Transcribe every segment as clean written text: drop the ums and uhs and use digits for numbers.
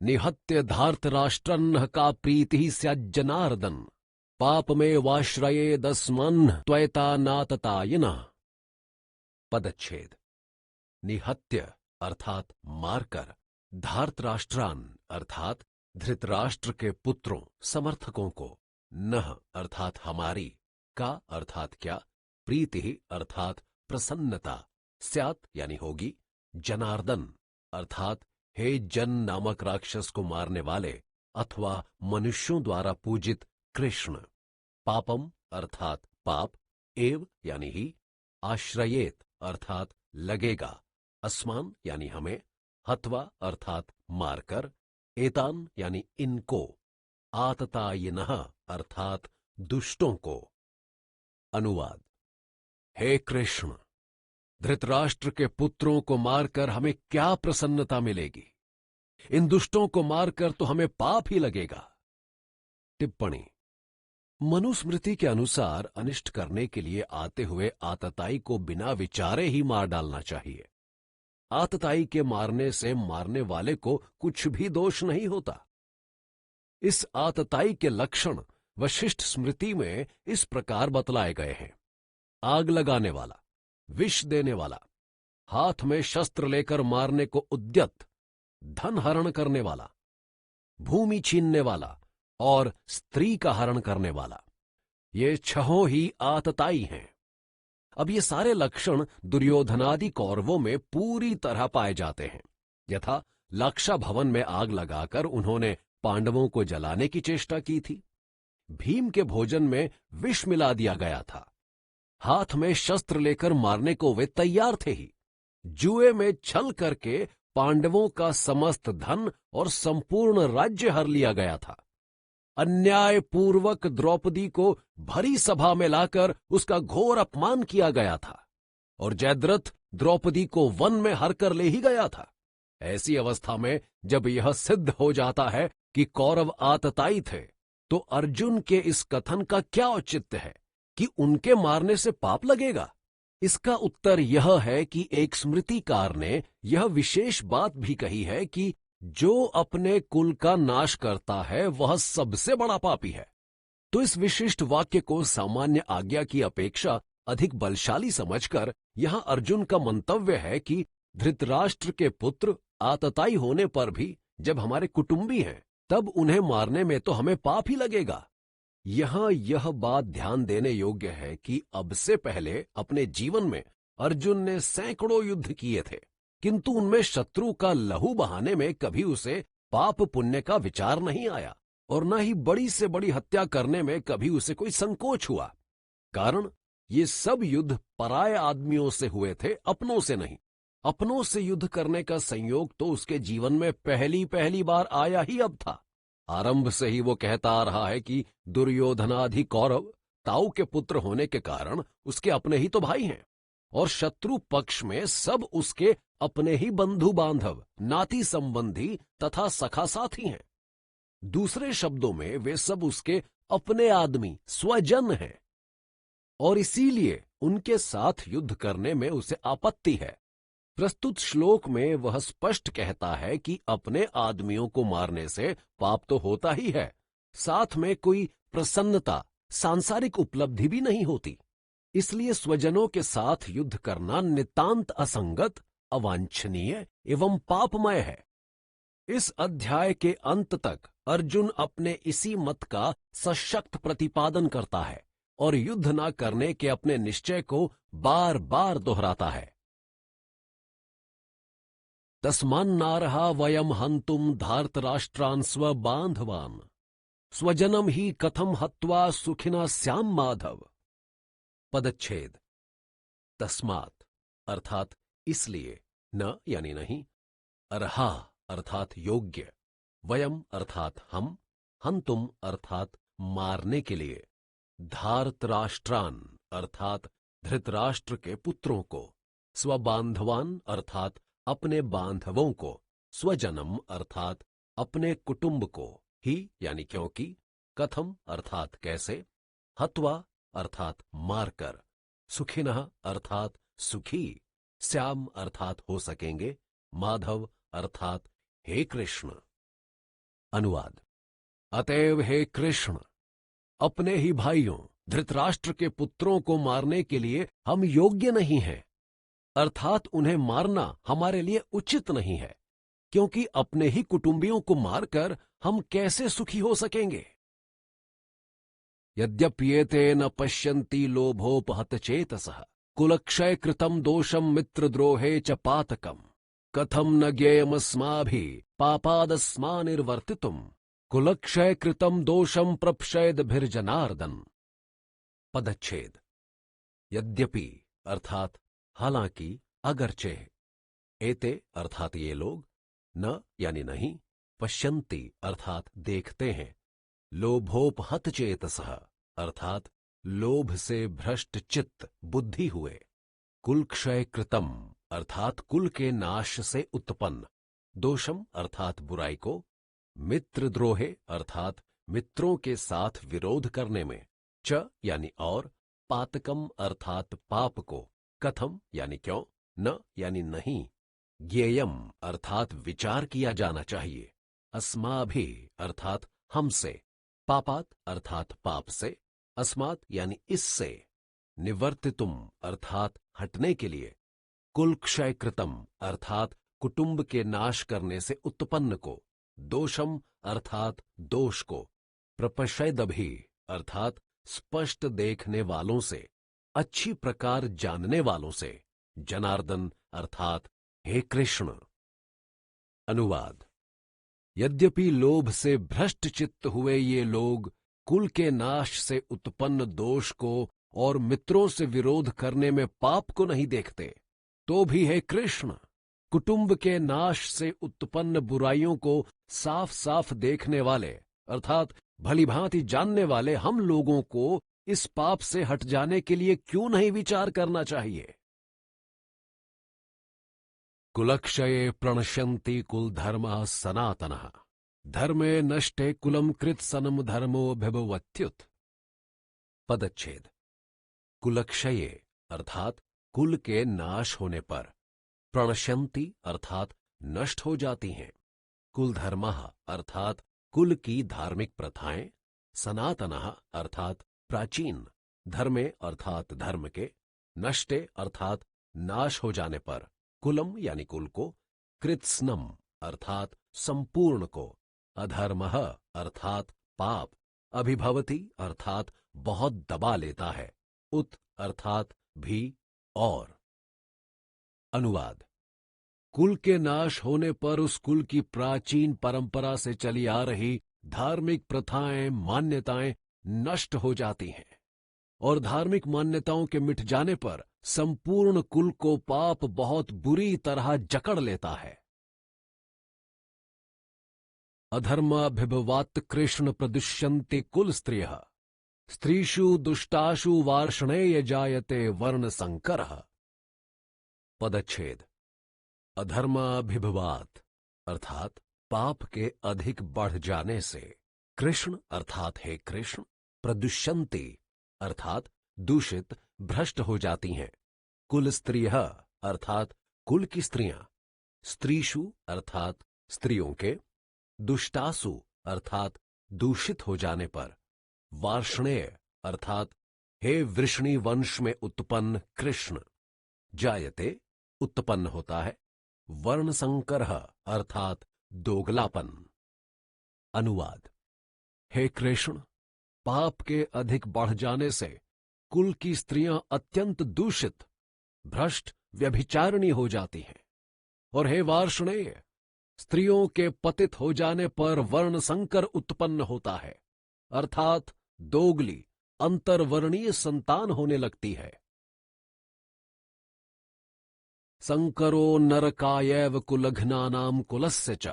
निहत्य धार्तराष्ट्रन्न का प्रीति स्याज्जनार्दन पाप में वाश्रये दस्मन् त्वयता नाततायिनः। पदच्छेद। निहत्य अर्थात मारकर, धार्तराष्ट्रान अर्थात धृतराष्ट्र के पुत्रों समर्थकों को, नह अर्थात हमारी, का अर्थात क्या, प्रीति अर्थात प्रसन्नता, स्यात यानी होगी, जनार्दन अर्थात हे जन नामक राक्षस को मारने वाले अथवा मनुष्यों द्वारा पूजित कृष्ण, पापम अर्थात पाप, एव यानी ही, आश्रयेत अर्थात लगेगा, अस्मान यानी हमें, हत्वा अर्थात मारकर, एतान यानी इनको, आततायिनः अर्थात दुष्टों को। अनुवाद। हे कृष्ण, धृतराष्ट्र के पुत्रों को मारकर हमें क्या प्रसन्नता मिलेगी? इन दुष्टों को मारकर तो हमें पाप ही लगेगा। टिप्पणी। मनुस्मृति के अनुसार अनिष्ट करने के लिए आते हुए आतताई को बिना विचारे ही मार डालना चाहिए। आतताई के मारने से मारने वाले को कुछ भी दोष नहीं होता। इस आतताई के लक्षण वशिष्ठ स्मृति में इस प्रकार बतलाए गए हैं। आग लगाने वाला, विष देने वाला, हाथ में शस्त्र लेकर मारने को उद्यत, धन हरण करने वाला, भूमि छीनने वाला और स्त्री का हरण करने वाला, ये छहों ही आतताई हैं। अब ये सारे लक्षण दुर्योधनादि कौरवों में पूरी तरह पाए जाते हैं। यथा लाक्षा भवन में आग लगाकर उन्होंने पांडवों को जलाने की चेष्टा की थी। भीम के भोजन में विष मिला दिया गया था। हाथ में शस्त्र लेकर मारने को वे तैयार थे ही। जुए में छल करके पांडवों का समस्त धन और संपूर्ण राज्य हर लिया गया था। अन्याय पूर्वक द्रौपदी को भरी सभा में लाकर उसका घोर अपमान किया गया था और जयद्रथ द्रौपदी को वन में हर कर ले ही गया था। ऐसी अवस्था में जब यह सिद्ध हो जाता है कि कौरव आतताई थे, तो अर्जुन के इस कथन का क्या औचित्य है कि उनके मारने से पाप लगेगा? इसका उत्तर यह है कि एक स्मृतिकार ने यह विशेष बात भी कही है कि जो अपने कुल का नाश करता है वह सबसे बड़ा पापी है। तो इस विशिष्ट वाक्य को सामान्य आज्ञा की अपेक्षा अधिक बलशाली समझकर यहां अर्जुन का मंतव्य है कि धृतराष्ट्र के पुत्र आतताई होने पर भी जब हमारे कुटुंबी हैं, तब उन्हें मारने में तो हमें पाप ही लगेगा। यहां यह बात ध्यान देने योग्य है कि अब से पहले अपने जीवन में अर्जुन ने सैकड़ों युद्ध किए थे, किंतु उनमें शत्रु का लहू बहाने में कभी उसे पाप पुण्य का विचार नहीं आया और न ही बड़ी से बड़ी हत्या करने में कभी उसे कोई संकोच हुआ। कारण ये सब युद्ध पराये आदमियों से हुए थे, अपनों से नहीं। अपनों से युद्ध करने का संयोग तो उसके जीवन में पहली पहली बार आया ही अब था। आरंभ से ही वो कहता आ रहा है कि दुर्योधनादि कौरव ताऊ के पुत्र होने के कारण उसके अपने ही तो भाई हैं और शत्रु पक्ष में सब उसके अपने ही बंधु बांधव, नाती संबंधी तथा सखा साथी हैं। दूसरे शब्दों में वे सब उसके अपने आदमी, स्वजन हैं और इसीलिए उनके साथ युद्ध करने में उसे आपत्ति है। प्रस्तुत श्लोक में वह स्पष्ट कहता है कि अपने आदमियों को मारने से पाप तो होता ही है, साथ में कोई प्रसन्नता, सांसारिक उपलब्धि भी नहीं होती। इसलिए स्वजनों के साथ युद्ध करना नितांत असंगत, अवांछनीय एवं पापमय है। इस अध्याय के अंत तक अर्जुन अपने इसी मत का सशक्त प्रतिपादन करता है और युद्ध न करने के अपने निश्चय को बार बार दोहराता है। तस्मान्नारहा वयम हंतुम धार्तराष्ट्रान् स्वबान्धवान् स्वजनम ही कथम हत्वा सुखिना स्याम माधव। पदच्छेद। तस्मात् अर्थात इसलिए, न यानी नहीं, अर्हा अर्थात योग्य, वयम अर्थात हम, हंतुम अर्थात मारने के लिए, धार्तराष्ट्रान् अर्थात धृतराष्ट्र के पुत्रों को, स्वबान्धवान् अर्थात अपने बांधवों को, स्वजनम अर्थात अपने कुटुंब को, ही यानी क्योंकि, कथम अर्थात कैसे, हत्वा अर्थात मारकर, सुखिनः अर्थात सुखी, श्याम अर्थात हो सकेंगे, माधव अर्थात हे कृष्ण। अनुवाद। अतएव हे कृष्ण, अपने ही भाइयों धृतराष्ट्र के पुत्रों को मारने के लिए हम योग्य नहीं हैं, अर्थात उन्हें मारना हमारे लिए उचित नहीं है, क्योंकि अपने ही कुटुंबियों को मारकर हम कैसे सुखी हो सकेंगे। यद्यप्येते न पश्यन्ति लोभोपहत चेतसः कुलक्षय कृतं दोषं मित्रद्रोहे च पातकम् कथम न ज्ञेयमस्माभिः पापादस्मानिर्वर्तितुम् कुलक्षय कृतं दोषं प्रप्शयद्भिर्जनार्दन। पदच्छेद। यद्यपि अर्थात हालांकि, अगरचे, एते अर्थात ये लोग, न यानी नहीं, पश्यन्ति अर्थात देखते हैं, लोभोपहत चेतसः अर्थात लोभ से भ्रष्ट चित्त बुद्धि हुए, कुलक्षय कृतम अर्थात कुल के नाश से उत्पन्न, दोषम अर्थात बुराई को, मित्रद्रोहे अर्थात मित्रों के साथ विरोध करने में, च यानी और, पातकम अर्थात पाप को, कथम यानी क्यों, न यानी नहीं, ज्ञेयम अर्थात विचार किया जाना चाहिए, अस्माभि अर्थात हमसे, पापात अर्थात पाप से, अस्मात् यानी इससे, निवर्तितुम अर्थात हटने के लिए, कुल क्षय कृतम अर्थात कुटुंब के नाश करने से उत्पन्न को, दोषम अर्थात दोष को, प्रपश्यदभि अर्थात स्पष्ट देखने वालों से, अच्छी प्रकार जानने वालों से, जनार्दन अर्थात हे कृष्ण। अनुवाद। यद्यपि लोभ से भ्रष्ट चित्त हुए ये लोग कुल के नाश से उत्पन्न दोष को और मित्रों से विरोध करने में पाप को नहीं देखते, तो भी हे कृष्ण, कुटुंब के नाश से उत्पन्न बुराइयों को साफ साफ देखने वाले अर्थात भलीभांति जानने वाले हम लोगों को इस पाप से हट जाने के लिए क्यों नहीं विचार करना चाहिए। कुलक्षये प्रणश्यन्ति कुलधर्मः सनातनः धर्मे नष्टे कुलम कृत सनम धर्मोऽभिभवत्युत। पदच्छेद। कुलक्षये अर्थात कुल के नाश होने पर, प्रणश्यन्ति अर्थात नष्ट हो जाती हैं, कुलधर्मः अर्थात कुल की धार्मिक प्रथाएं, सनातनः अर्थात प्राचीन, धर्मे अर्थात धर्म के, नष्टे अर्थात नाश हो जाने पर, कुलम यानी कुल को, कृत्स्नम अर्थात संपूर्ण को, अधर्मः अर्थात पाप, अभिभवति अर्थात बहुत दबा लेता है, उत अर्थात भी और। अनुवाद। कुल के नाश होने पर उस कुल की प्राचीन परंपरा से चली आ रही धार्मिक प्रथाएं, मान्यताएं नष्ट हो जाती हैं, और धार्मिक मान्यताओं के मिट जाने पर संपूर्ण कुल को पाप बहुत बुरी तरह जकड़ लेता है। अधर्माभिभवात् कृष्ण प्रदुष्यन्ते कुल स्त्रियः स्त्रीषु दुष्टाशु वार्ष्णेय जायते वर्ण संकरः। पदच्छेद। अधर्माभिभवात् अर्थात पाप के अधिक बढ़ जाने से, कृष्ण अर्थात हे कृष्ण, प्रदुष्यन्ते अर्थात दूषित भ्रष्ट हो जाती हैं, कुल स्त्रियः अर्थात कुल की स्त्रियां, स्त्रीषु अर्थात स्त्रियों के, दुष्टासु अर्थात दूषित हो जाने पर, वार्ष्णेय अर्थात हे वृष्णि वंश में उत्पन्न कृष्ण, जायते उत्पन्न होता है, वर्ण संकरः अर्थात दोगलापन। अनुवाद। हे कृष्ण, पाप के अधिक बढ़ जाने से कुल की स्त्रियां अत्यंत दूषित, भ्रष्ट, व्यभिचारिणी हो जाती हैं, और हे वार्ष्णेय, स्त्रियों के पतित हो जाने पर वर्ण संकर उत्पन्न होता है, अर्थात दोगली अंतर्वर्णीय संतान होने लगती है। संकरो नरकायैव कुलघ्नानां कुलस्य च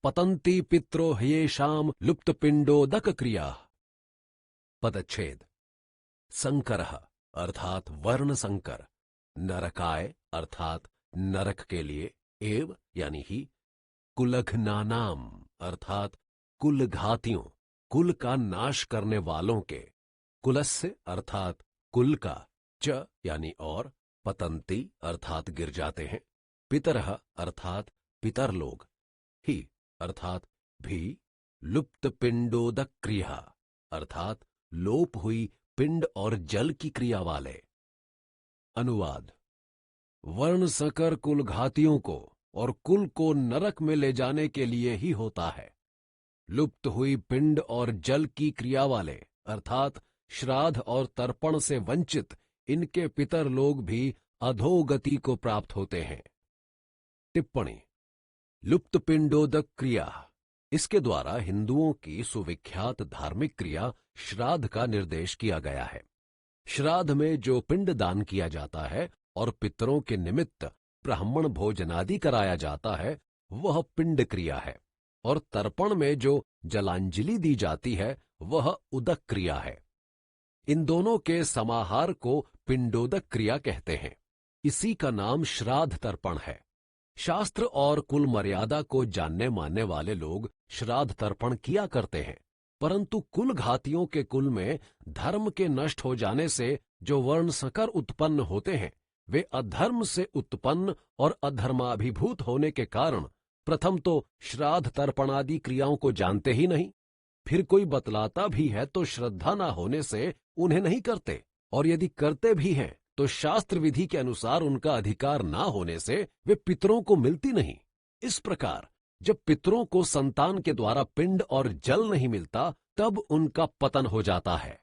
पतन्ति पित्रो ह्येषां लुप्तपिंडोदक क्रिया। पदच्छेद। संकरः अर्थात वर्ण संकर, नरकाय अर्थात नरक के लिए, एव यानी ही, कुलघ्नानाम अर्थात कुल घातियों, कुल का नाश करने वालों के, कुलस्य अर्थात कुल का, च यानी और, पतंती अर्थात गिर जाते हैं, पितरः अर्थात पितर लोग, ही अर्थात भी, लुप्त पिंडोदक क्रिया अर्थात लोप हुई पिंड और जल की क्रिया वाले। अनुवाद। वर्ण संकर कुल घातियों को और कुल को नरक में ले जाने के लिए ही होता है। लुप्त हुई पिंड और जल की क्रिया वाले अर्थात श्राद्ध और तर्पण से वंचित इनके पितर लोग भी अधोगति को प्राप्त होते हैं। टिप्पणी। लुप्त पिंडोदक क्रिया, इसके द्वारा हिंदुओं की सुविख्यात धार्मिक क्रिया श्राद्ध का निर्देश किया गया है। श्राद्ध में जो पिंड दान किया जाता है और पितरों के निमित्त ब्राह्मण भोजनादि कराया जाता है वह पिंड क्रिया है, और तर्पण में जो जलांजलि दी जाती है वह उदक क्रिया है। इन दोनों के समाहार को पिंडोदक क्रिया कहते हैं। इसी का नाम श्राद्ध तर्पण है। शास्त्र और कुल मर्यादा को जानने मानने वाले लोग श्राद्ध तर्पण किया करते हैं, परंतु कुल घातियों के कुल में धर्म के नष्ट हो जाने से जो वर्ण संकर उत्पन्न होते हैं वे अधर्म से उत्पन्न और अधर्माभिभूत होने के कारण प्रथम तो श्राद्ध तर्पणादि क्रियाओं को जानते ही नहीं, फिर कोई बतलाता भी है तो श्रद्धा न होने से उन्हें नहीं करते, और यदि करते भी हैं तो शास्त्र विधि के अनुसार उनका अधिकार ना होने से वे पितरों को मिलती नहीं। इस प्रकार जब पितरों को संतान के द्वारा पिंड और जल नहीं मिलता तब उनका पतन हो जाता है।